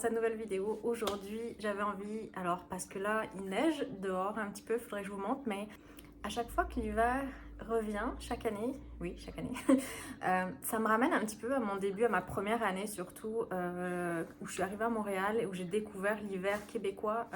cette nouvelle vidéo. Aujourd'hui, j'avais envie, alors parce que là, il neige dehors un petit peu, il faudrait que je vous montre, mais à chaque fois que l'hiver revient, chaque année, oui, chaque année, ça me ramène un petit peu à mon début, à ma première année surtout, où je suis arrivée à Montréal et où j'ai découvert l'hiver québécois.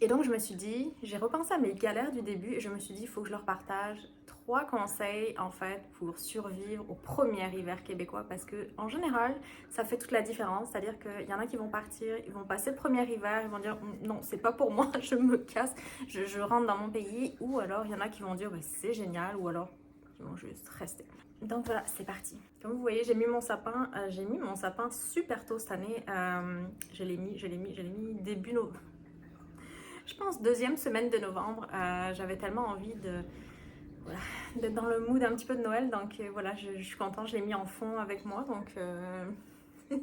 Et donc je me suis dit, j'ai repensé à mes galères du début et je me suis dit, il faut que je leur partage 3 conseils en fait pour survivre au premier hiver québécois parce que en général ça fait toute la différence, c'est-à-dire qu'il y en a qui vont partir, ils vont passer le premier hiver, ils vont dire non c'est pas pour moi, je me casse, je rentre dans mon pays, ou alors il y en a qui vont dire bah, c'est génial, ou alors ils vont juste rester. Donc voilà, c'est parti. Comme vous voyez, j'ai mis mon sapin super tôt cette année. Je l'ai mis début novembre. Je pense deuxième semaine de novembre. J'avais tellement envie voilà, d'être dans le mood un petit peu de Noël, donc voilà, je suis contente, je l'ai mis en fond avec moi, donc je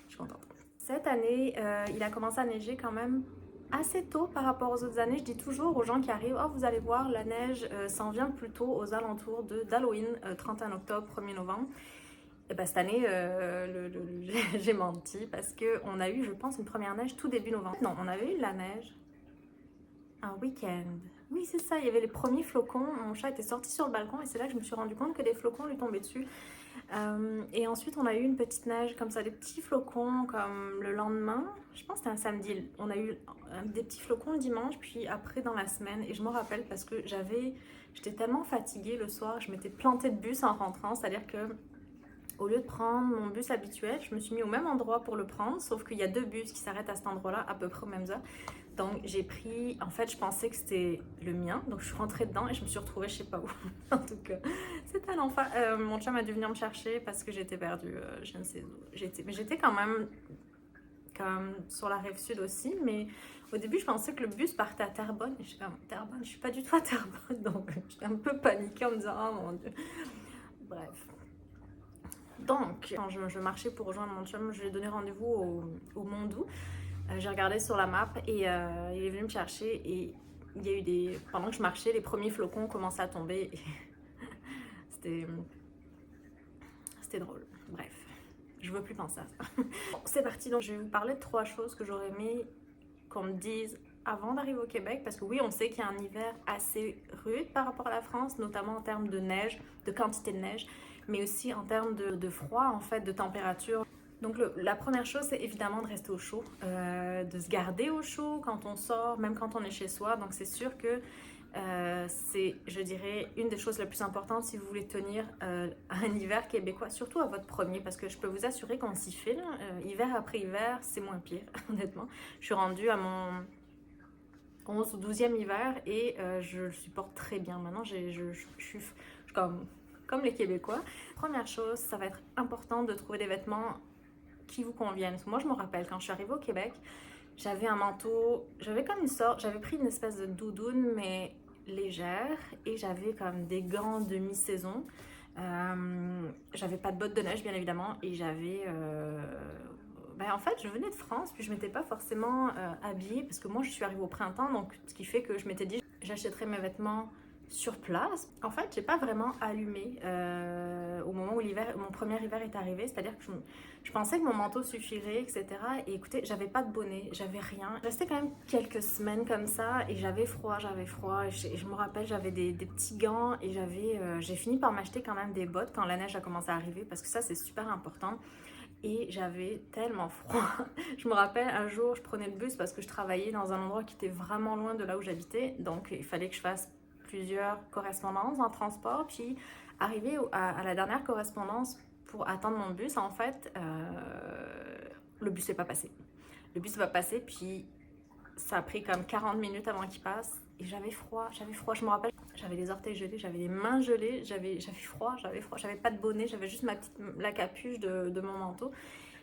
suis contente. Cette année, il a commencé à neiger quand même assez tôt par rapport aux autres années. Je dis toujours aux gens qui arrivent, oh vous allez voir, la neige s'en vient plutôt aux alentours d'Halloween, 31 octobre, 1er novembre. Et ben cette année, j'ai menti parce qu'on a eu, je pense, une première neige tout début novembre. Non, on avait eu de la neige un week-end. Oui, c'est ça, il y avait les premiers flocons. Mon chat était sorti sur le balcon et c'est là que je me suis rendu compte que des flocons lui tombaient dessus. Et ensuite, on a eu une petite neige comme ça, des petits flocons comme le lendemain. Je pense que c'était un samedi. On a eu des petits flocons le dimanche, puis après dans la semaine. Et je me rappelle parce que j'étais tellement fatiguée le soir, je m'étais plantée de bus en rentrant. C'est-à-dire que au lieu de prendre mon bus habituel, je me suis mis au même endroit pour le prendre, sauf qu'il y a 2 bus qui s'arrêtent à cet endroit-là à peu près aux mêmes heures. Donc j'ai pris, en fait je pensais que c'était le mien, donc je suis rentrée dedans et je me suis retrouvée je sais pas où. En tout cas, c'était l'enfer. Mon chum a dû venir me chercher parce que j'étais perdue, je ne sais où. Mais j'étais quand même sur la rive sud aussi, mais au début je pensais que le bus partait à Terrebonne et je suis comme Terrebonne, je suis pas du tout à Terrebonne, donc j'étais un peu paniquée en me disant oh mon dieu. Bref. Donc, quand je marchais pour rejoindre mon chum, je lui ai donné rendez-vous au Mont-Doux. J'ai regardé sur la map et il est venu me chercher et il y a eu pendant que je marchais, les premiers flocons commençaient à tomber. C'était drôle. Bref, je veux plus penser à ça. Bon, c'est parti. Donc, je vais vous parler de 3 choses que j'aurais aimé qu'on me dise avant d'arriver au Québec, parce que oui, on sait qu'il y a un hiver assez rude par rapport à la France, notamment en termes de neige, de quantité de neige, mais aussi en termes de froid, en fait, de température. Donc la première chose, c'est évidemment de rester au chaud, de se garder au chaud quand on sort, même quand on est chez soi. Donc c'est sûr que c'est, je dirais, une des choses les plus importantes si vous voulez tenir un hiver québécois, surtout à votre premier, parce que je peux vous assurer qu'on s'y file. Hiver après hiver, c'est moins pire, honnêtement. Je suis rendue à mon 11 ou 12e hiver et je le supporte très bien. Maintenant, je suis comme les Québécois. Première chose, ça va être important de trouver des vêtements qui vous conviennent. Moi, je me rappelle, quand je suis arrivée au Québec, j'avais un manteau, j'avais pris une espèce de doudoune, mais légère, et j'avais comme des gants de mi-saison. J'avais pas de bottes de neige, bien évidemment, et en fait, je venais de France, puis je m'étais pas forcément habillée, parce que moi, je suis arrivée au printemps, donc ce qui fait que je m'étais dit, j'achèterais mes vêtements sur place. En fait, j'ai pas vraiment allumé au moment où mon premier hiver est arrivé, c'est-à-dire que je pensais que mon manteau suffirait, etc. Et écoutez, j'avais pas de bonnet, j'avais rien. Je restais quand même quelques semaines comme ça et j'avais froid. Et je me rappelle, j'avais des petits gants et j'ai fini par m'acheter quand même des bottes quand la neige a commencé à arriver parce que ça, c'est super important. Et j'avais tellement froid. Je me rappelle, un jour, je prenais le bus parce que je travaillais dans un endroit qui était vraiment loin de là où j'habitais. Donc, il fallait que je fasse plusieurs correspondances en transport. Puis, arrivé à la dernière correspondance pour attendre mon bus, en fait, le bus n'est pas passé. Le bus n'est pas passé, puis ça a pris comme 40 minutes avant qu'il passe. Et j'avais froid. Je me rappelle, j'avais les orteils gelés, j'avais les mains gelées, j'avais froid. J'avais pas de bonnet, j'avais juste la capuche de mon manteau.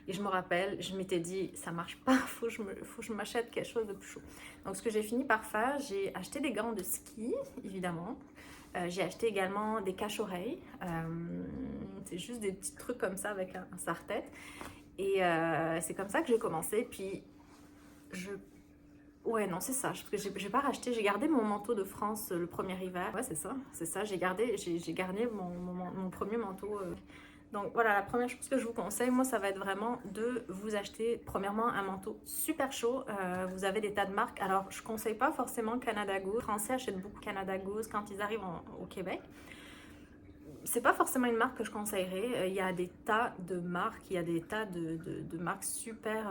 Et je me rappelle, je m'étais dit, ça marche pas, faut que je m'achète quelque chose de plus chaud. Donc ce que j'ai fini par faire, j'ai acheté des gants de ski, évidemment. J'ai acheté également des cache-oreilles. C'est juste des petits trucs comme ça avec un serre-tête. Et c'est comme ça que j'ai commencé. Puis ouais, non, c'est ça. Parce que j'ai pas racheté. J'ai gardé mon manteau de France le premier hiver. Ouais, c'est ça. J'ai gardé mon premier manteau Donc voilà, la première chose que je vous conseille, moi, ça va être vraiment de vous acheter premièrement un manteau super chaud. Vous avez des tas de marques. Alors, je ne conseille pas forcément Canada Goose. Les Français achètent beaucoup Canada Goose quand ils arrivent au Québec. C'est pas forcément une marque que je conseillerais. Il y a des tas de marques, il y a des tas de marques super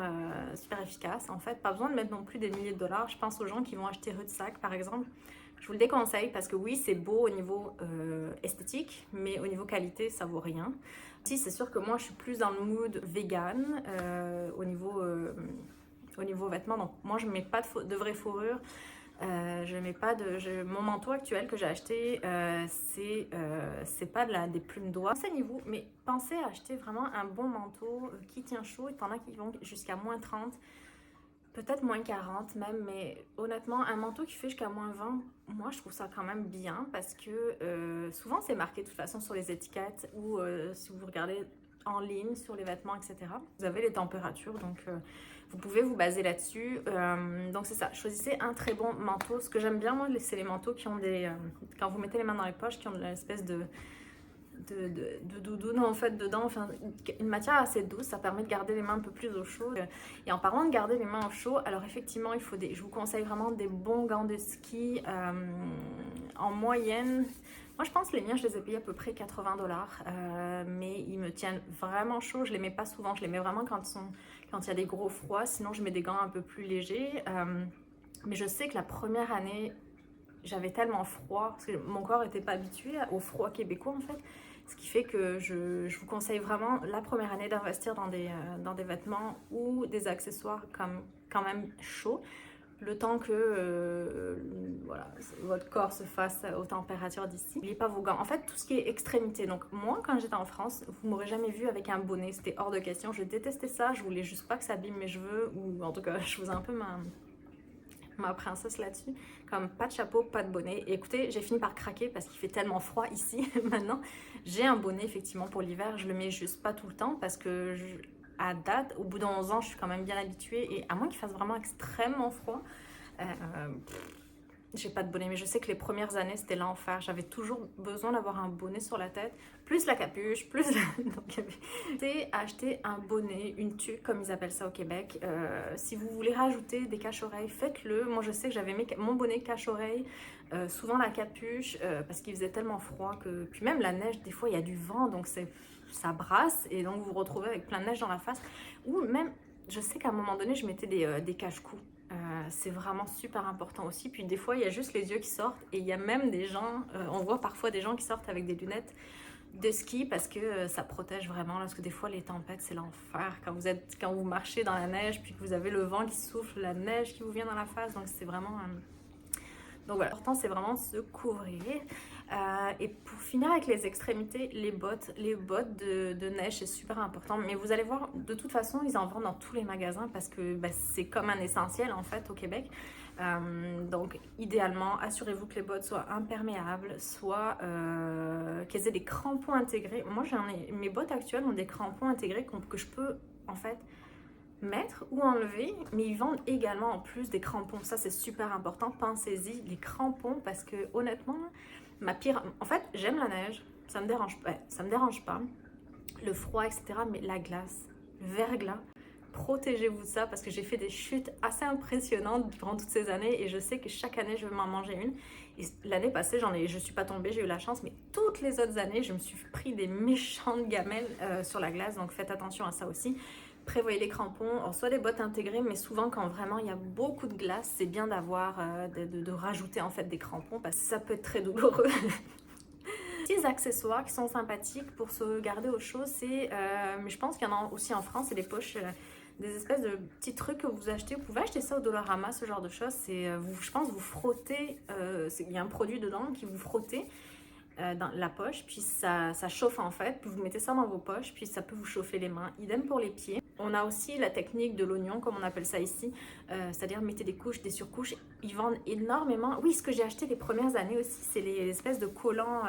efficaces. En fait, pas besoin de mettre non plus des milliers de dollars. Je pense aux gens qui vont acheter Rudsac, par exemple. Je vous le déconseille parce que oui, c'est beau au niveau esthétique, mais au niveau qualité, ça vaut rien. Si, c'est sûr que moi, je suis plus dans le mood vegan au niveau vêtements. Donc, moi, je ne mets pas de vraie fourrure. Je mets pas mon manteau actuel que j'ai acheté, c'est pas des plumes d'oie. Renseignez-vous, mais pensez à acheter vraiment un bon manteau qui tient chaud. Et pendant qu'ils vont jusqu'à moins 30, peut-être moins 40 même, mais honnêtement, un manteau qui fait jusqu'à moins 20, moi je trouve ça quand même bien parce que souvent c'est marqué de toute façon sur les étiquettes ou si vous regardez en ligne sur les vêtements, etc. Vous avez les températures, donc vous pouvez vous baser là-dessus. Donc c'est ça, choisissez un très bon manteau. Ce que j'aime bien, moi, c'est les manteaux qui ont quand vous mettez les mains dans les poches, qui ont l'espèce de doudoune en fait dedans, enfin une matière assez douce, ça permet de garder les mains un peu plus au chaud. Et en parlant de garder les mains au chaud, alors effectivement je vous conseille vraiment des bons gants de ski en moyenne. Moi je pense que les miens je les ai payés à peu près 80 $, mais ils me tiennent vraiment chaud. Je les mets pas souvent, je les mets vraiment quand il y a des gros froids, sinon je mets des gants un peu plus légers. Mais je sais que la première année j'avais tellement froid, parce que mon corps n'était pas habitué au froid québécois en fait. Ce qui fait que je vous conseille vraiment la première année d'investir dans des vêtements ou des accessoires comme quand même chauds, le temps que voilà, votre corps se fasse aux températures d'ici. N'oubliez pas vos gants. En fait, tout ce qui est extrémité. Donc moi, quand j'étais en France, vous m'aurez jamais vu avec un bonnet. C'était hors de question. Je détestais ça. Je voulais juste pas que ça abîme mes cheveux. Ou en tout cas, je faisais un peu ma princesse là-dessus, comme pas de chapeau, pas de bonnet. Et écoutez, j'ai fini par craquer parce qu'il fait tellement froid ici maintenant. J'ai un bonnet effectivement pour l'hiver, je le mets juste pas tout le temps parce que à date, au bout de 11 ans, je suis quand même bien habituée et à moins qu'il fasse vraiment extrêmement froid, j'ai pas de bonnet, mais je sais que les premières années c'était l'enfer. J'avais toujours besoin d'avoir un bonnet sur la tête, plus la capuche, plus donc c'est acheter un bonnet, une tuque comme ils appellent ça au Québec. Si vous voulez rajouter des cache-oreilles, faites-le. Moi je sais que j'avais mon bonnet cache-oreille, souvent la capuche, parce qu'il faisait tellement froid que puis même la neige, des fois il y a du vent, donc ça brasse et donc vous vous retrouvez avec plein de neige dans la face. Ou même, je sais qu'à un moment donné, je mettais des cache-cou. C'est vraiment super important aussi. Puis des fois, il y a juste les yeux qui sortent et il y a même des gens, on voit parfois des gens qui sortent avec des lunettes de ski parce que ça protège vraiment. Parce que des fois, les tempêtes, c'est l'enfer. Quand vous marchez dans la neige, puis que vous avez le vent qui souffle, la neige qui vous vient dans la face. Donc c'est vraiment... Donc voilà, l'important c'est vraiment de se couvrir. Et pour finir avec les extrémités, les bottes de neige c'est super important. Mais vous allez voir, de toute façon, ils en vendent dans tous les magasins parce que c'est comme un essentiel en fait au Québec. Donc idéalement, assurez-vous que les bottes soient imperméables, soit qu'elles aient des crampons intégrés. Moi mes bottes actuelles ont des crampons intégrés que je peux en fait mettre ou enlever, mais ils vendent également en plus des crampons. Ça c'est super important, pensez-y, les crampons, parce que honnêtement en fait j'aime la neige, ça me dérange pas, le froid, etc., mais la glace, le verglas, protégez-vous de ça parce que j'ai fait des chutes assez impressionnantes durant toutes ces années et je sais que chaque année je vais m'en manger une. Et l'année passée je suis pas tombée, j'ai eu la chance, mais toutes les autres années je me suis pris des méchantes gamelles sur la glace, donc faites attention à ça aussi. Prévoyez les crampons, soit des bottes intégrées, mais souvent quand vraiment il y a beaucoup de glace, c'est bien d'avoir de rajouter en fait des crampons parce que ça peut être très douloureux. Petits accessoires qui sont sympathiques pour se garder au chaud, mais je pense qu'il y en a aussi en France, c'est des poches, des espèces de petits trucs que vous achetez. Vous pouvez acheter ça au Dollarama, ce genre de choses. Je pense vous frottez, il y a un produit dedans qui vous frottez dans la poche, puis ça chauffe en fait, puis vous mettez ça dans vos poches, puis ça peut vous chauffer les mains. Idem pour les pieds. On a aussi la technique de l'oignon, comme on appelle ça ici, c'est-à-dire mettez des couches, des surcouches. Ils vendent énormément. Oui, ce que j'ai acheté les premières années aussi, c'est les espèces de collants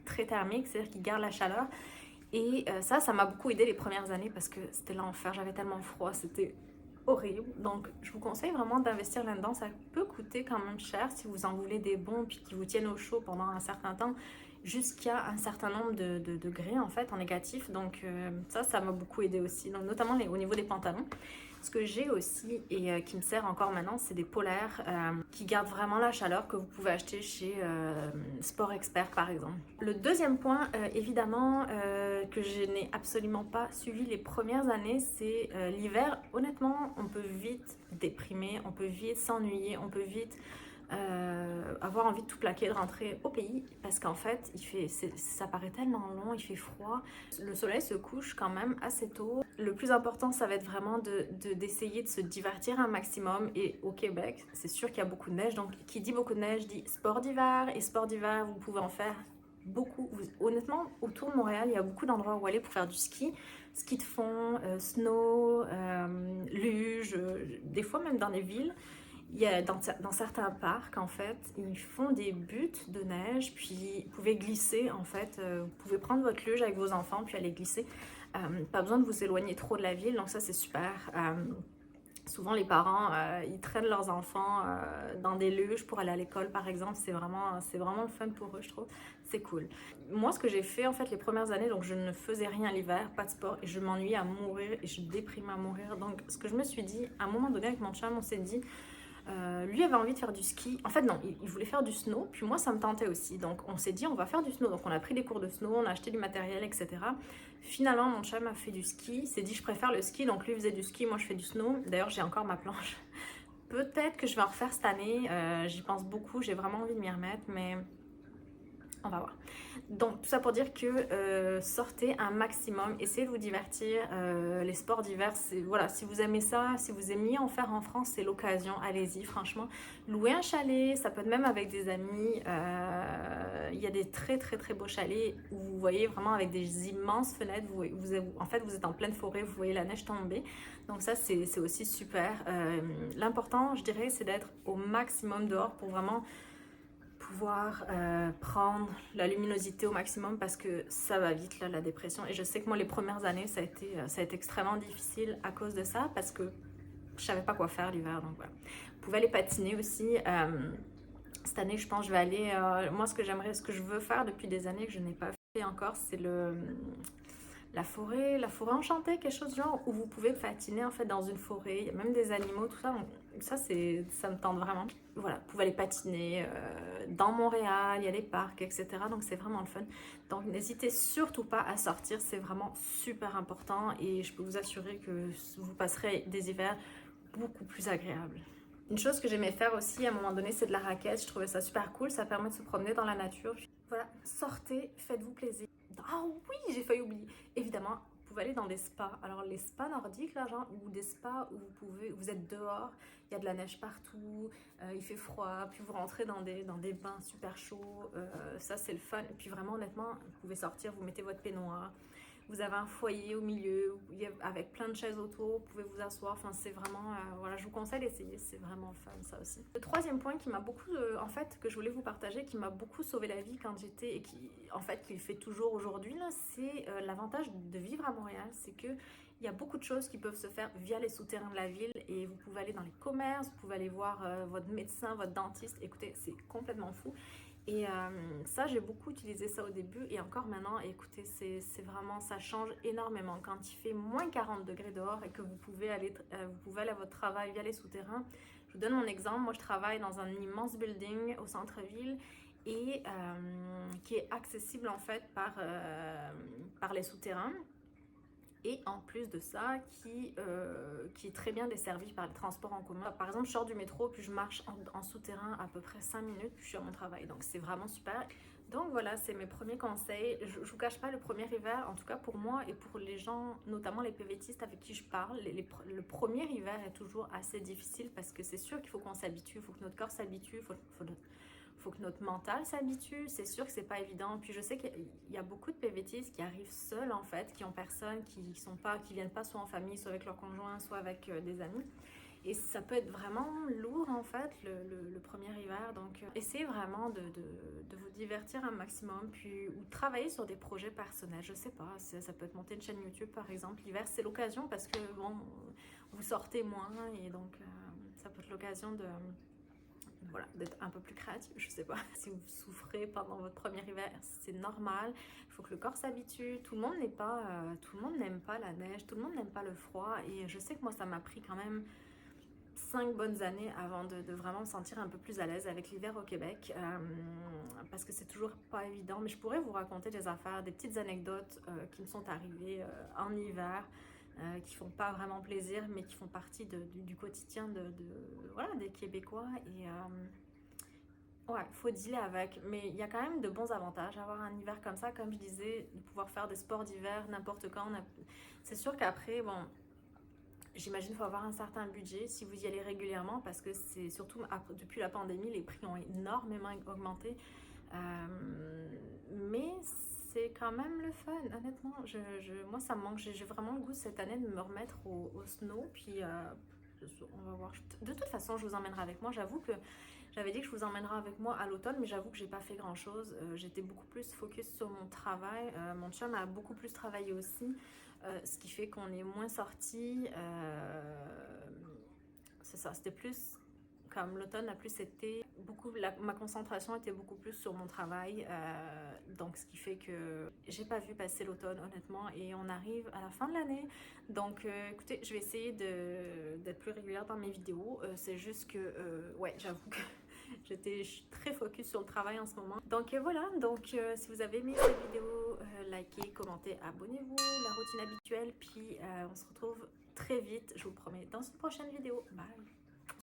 très thermiques, c'est-à-dire qui gardent la chaleur. Et ça m'a beaucoup aidé les premières années parce que c'était l'enfer, j'avais tellement froid, c'était horrible. Donc je vous conseille vraiment d'investir là-dedans. Ça peut coûter quand même cher si vous en voulez des bons puis qui vous tiennent au chaud pendant un certain temps. jusqu'à un certain nombre de degrés en fait en négatif. Donc ça m'a beaucoup aidé aussi, donc, notamment au niveau des pantalons. Ce que j'ai aussi et qui me sert encore maintenant, c'est des polaires qui gardent vraiment la chaleur que vous pouvez acheter chez Sport Expert par exemple. Le deuxième point, évidemment, que je n'ai absolument pas suivi les premières années, c'est l'hiver. Honnêtement, on peut vite déprimer, on peut vite s'ennuyer, on peut vite avoir envie de tout plaquer, de rentrer au pays parce qu'en fait ça paraît tellement long, il fait froid, le soleil se couche quand même assez tôt. Le plus important ça va être vraiment d'essayer de se divertir un maximum, et au Québec c'est sûr qu'il y a beaucoup de neige, donc qui dit beaucoup de neige dit sport d'hiver, et sport d'hiver vous pouvez en faire beaucoup. Honnêtement autour de Montréal il y a beaucoup d'endroits où aller pour faire du ski de fond, snow, luge, des fois même dans les villes. Il y a dans certains parcs, en fait, ils font des buttes de neige, puis vous pouvez glisser, en fait. Vous pouvez prendre votre luge avec vos enfants, puis aller glisser. Pas besoin de vous éloigner trop de la ville, donc ça, c'est super. Souvent, les parents, ils traînent leurs enfants dans des luges pour aller à l'école, par exemple. C'est vraiment le fun pour eux, je trouve. C'est cool. Moi, ce que j'ai fait, en fait, les premières années, donc je ne faisais rien l'hiver, pas de sport, et je m'ennuyais à mourir, et je déprimais à mourir. Donc, ce que je me suis dit, à un moment donné, avec mon chum, on s'est dit... lui avait envie de faire du ski. En fait, non, il voulait faire du snow. Puis moi, ça me tentait aussi. Donc, on s'est dit, on va faire du snow. Donc, on a pris des cours de snow, on a acheté du matériel, etc. Finalement, mon chum a fait du ski. Il s'est dit, je préfère le ski. Donc, lui faisait du ski, moi, je fais du snow. D'ailleurs, j'ai encore ma planche. Peut-être que je vais en refaire cette année. J'y pense beaucoup. J'ai vraiment envie de m'y remettre. Mais on va voir. Donc tout ça pour dire que sortez un maximum, essayez de vous divertir. Les sports d'hiver, voilà, si vous aimez ça, si vous aimiez en faire en France, c'est l'occasion, allez-y franchement. Louez un chalet, ça peut être même avec des amis. Il y a des très très très beaux chalets où vous voyez vraiment avec des immenses fenêtres. En fait vous êtes en pleine forêt, vous voyez la neige tomber. Donc ça c'est aussi super. L'important je dirais c'est d'être au maximum dehors pour vraiment pouvoir prendre la luminosité au maximum, parce que ça va vite là, la dépression. Et je sais que moi les premières années ça a été extrêmement difficile à cause de ça, parce que je savais pas quoi faire l'hiver. Donc voilà, vous pouvez aller patiner aussi. Cette année je pense que je vais aller moi ce que je veux faire depuis des années que je n'ai pas fait encore, c'est la forêt enchantée, quelque chose du genre, où vous pouvez patiner en fait dans une forêt, il y a même des animaux, tout ça. Donc, ça me tente vraiment. Voilà, vous pouvez aller patiner dans Montréal, il y a des parcs, etc. Donc c'est vraiment le fun. Donc n'hésitez surtout pas à sortir, c'est vraiment super important, et je peux vous assurer que vous passerez des hivers beaucoup plus agréables. Une chose que j'aimais faire aussi à un moment donné, c'est de la raquette. Je trouvais ça super cool, ça permet de se promener dans la nature. Voilà, sortez, faites-vous plaisir. Ah oui, j'ai failli oublier. Évidemment, vous pouvez aller dans des spas. Alors les spas nordiques, là, genre, ou des spas où vous êtes dehors, il y a de la neige partout, il fait froid, puis vous rentrez dans des bains super chauds. Ça, c'est le fun. Et puis vraiment, honnêtement, vous pouvez sortir, vous mettez votre peignoir. Vous avez un foyer au milieu avec plein de chaises autour, vous pouvez vous asseoir. Enfin, c'est vraiment, voilà, je vous conseille d'essayer, c'est vraiment fun ça aussi. Le troisième point qui m'a beaucoup, en fait, que je voulais vous partager, qui m'a beaucoup sauvé la vie quand j'étais, et qui, en fait, qui le fait toujours aujourd'hui, là, c'est l'avantage de vivre à Montréal, c'est que il y a beaucoup de choses qui peuvent se faire via les souterrains de la ville, et vous pouvez aller dans les commerces, vous pouvez aller voir votre médecin, votre dentiste. Écoutez, c'est complètement fou. Et ça, j'ai beaucoup utilisé ça au début, et encore maintenant, écoutez, c'est vraiment, ça change énormément. Quand il fait moins 40 degrés dehors et que vous pouvez aller à votre travail via les souterrains. Je vous donne mon exemple. Moi, je travaille dans un immense building au centre-ville, et qui est accessible en fait par les souterrains. Et en plus de ça, qui est très bien desservi par les transports en commun. Par exemple, je sors du métro, puis je marche en souterrain à peu près 5 minutes, puis je suis à mon travail. Donc c'est vraiment super. Donc voilà, c'est mes premiers conseils. Je ne vous cache pas, le premier hiver, en tout cas pour moi et pour les gens, notamment les PVTistes avec qui je parle, le premier hiver est toujours assez difficile, parce que c'est sûr qu'il faut qu'on s'habitue, il faut que notre corps s'habitue, faut que notre mental s'habitue. C'est sûr que c'est pas évident. Puis je sais qu'il y a beaucoup de PVTistes qui arrivent seuls en fait, qui ont personne, qui viennent pas soit en famille, soit avec leur conjoint, soit avec des amis. Et ça peut être vraiment lourd en fait le premier hiver. Donc essayez vraiment de vous divertir un maximum, puis ou travailler sur des projets personnels. Je sais pas, ça peut être monter une chaîne YouTube par exemple. L'hiver c'est l'occasion, parce que bon, vous sortez moins, et donc ça peut être l'occasion voilà, d'être un peu plus créatif, je sais pas. Si vous souffrez pendant votre premier hiver, c'est normal. Il faut que le corps s'habitue. Tout le monde tout le monde n'aime pas la neige, tout le monde n'aime pas le froid. Et je sais que moi, ça m'a pris quand même 5 bonnes années avant de vraiment me sentir un peu plus à l'aise avec l'hiver au Québec, parce que c'est toujours pas évident. Mais je pourrais vous raconter des affaires, des petites anecdotes qui me sont arrivées en hiver, qui font pas vraiment plaisir, mais qui font partie du quotidien voilà, des Québécois. Et ouais, faut dealer avec. Mais il y a quand même de bons avantages à avoir un hiver comme ça, comme je disais, de pouvoir faire des sports d'hiver n'importe quand. C'est sûr qu'après, bon, j'imagine qu'il faut avoir un certain budget si vous y allez régulièrement, parce que c'est surtout depuis la pandémie, les prix ont énormément augmenté. Mais c'est quand même le fun, honnêtement. Moi, ça me manque. J'ai vraiment le goût cette année de me remettre au snow. Puis, on va voir. De toute façon, je vous emmènerai avec moi. J'avoue que j'avais dit que je vous emmènerai avec moi à l'automne, mais j'avoue que j'ai pas fait grand chose. J'étais beaucoup plus focus sur mon travail. Mon chum a beaucoup plus travaillé aussi, ce qui fait qu'on est moins sortis. C'est ça, c'était plus comme l'automne a plus été ma concentration était beaucoup plus sur mon travail, donc ce qui fait que j'ai pas vu passer l'automne honnêtement, et on arrive à la fin de l'année. Donc écoutez, je vais essayer d'être plus régulière dans mes vidéos. C'est juste que ouais, j'avoue que je suis très focus sur le travail en ce moment. Donc voilà, donc si vous avez aimé cette vidéo, likez, commentez, abonnez-vous, la routine habituelle. Puis on se retrouve très vite, je vous promets, dans une prochaine vidéo. Bye!